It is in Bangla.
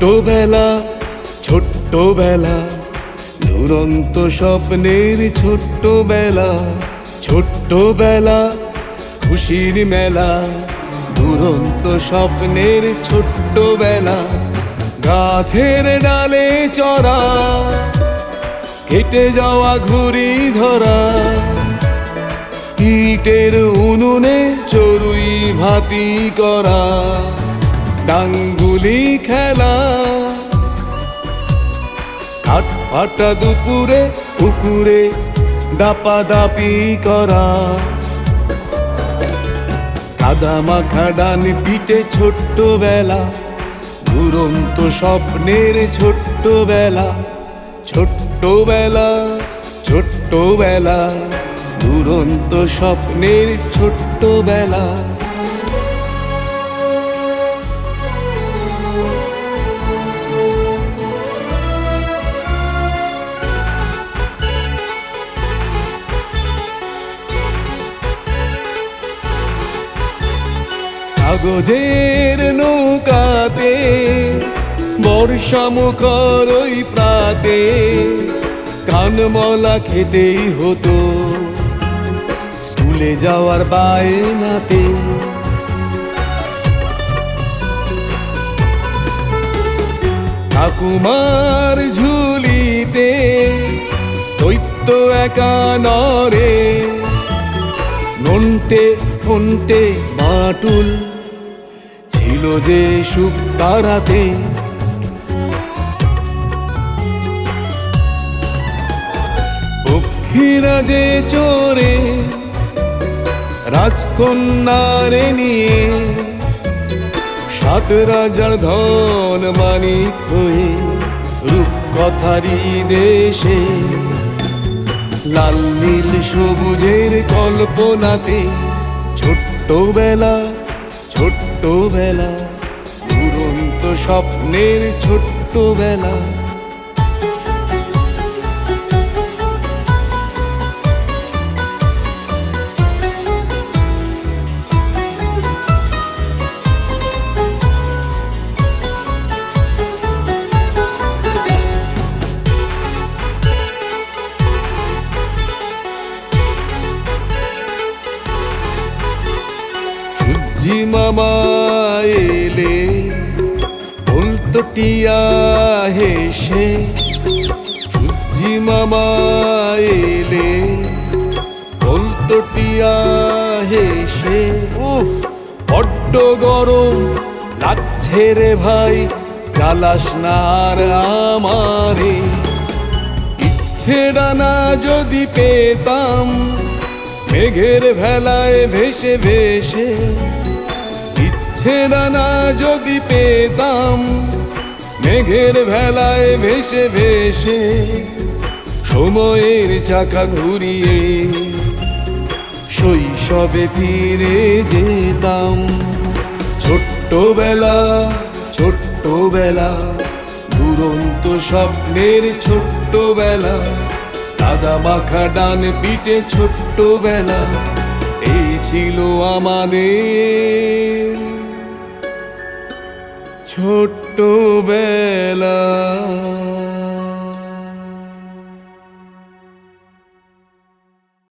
ছোট্টবেলা ছোট্টবেলা দুরন্ত স্বপ্নের ছোট্টবেলা, ছোট্টবেলা খুশির মেলা, দুরন্ত স্বপ্নের ছোট্টবেলা। গাছের ডালে চড়া, কেটে যাওয়া ঘুড়ি ধরা, ইটের উনুনে চড়ুই ভাতি করা, ডাঙ্গুলি খেলা, কাঠ ফাটা দুপুরে পুকুরে দাপাদাপি করা, কাদা মাখা ডান পিঠে ছোট্টবেলা, দুরন্ত স্বপ্নের ছোট্টবেলা, ছোট্টবেলা ছোট্টবেলা দুরন্ত স্বপ্নের ছোট্টবেলা। কাগজের নৌকাতে বর্ষা মুখর ওই প্রাতে কানমলা খেতেই হতো স্কুলে যাওয়ার বায়নাতে। ঠাকুমার ঝুলিতে দৈত্য একা নরে, নন্টে ফন্টে বাটুল ছিল যে সুখ তারাতে। পক্ষীরা যে চোরে রাজকন্যারে নিয়ে, সাত রাজার ধন মানিক হয়ে রূপকথারি দেশে, লাল নীল সবুজের কল্পনাতে ছোট্টবেলা ছোট্টবেলা দুরন্ত স্বপ্নের ছোট্টবেলা। সূর্যি মামা এলে বলতো টিয়া হেসে, সূর্যি মামা এলে বলতো টিয়া হেসে, উফ বড্ড গরম লাগছে রে ভাই, জ্বালাস না আর আমারে। ইচ্ছে ডানা যদি পেতাম মেঘের ভেলায় ভেসে ভেসে, ইচ্ছে ডানা যদি পেতাম মেঘের ভেলায় ভেসে ভেসে, সময়ের চাকা ঘুরিয়ে শৈশবে ফিরে যেতাম। ছোট্টবেলা ছোট্টবেলা দুরন্ত স্বপ্নের ছোট্টবেলা, কাদা মাখা ডান পিঠে ছোট্টবেলা, এই ছিল আমাদের ছোট্টবেলা।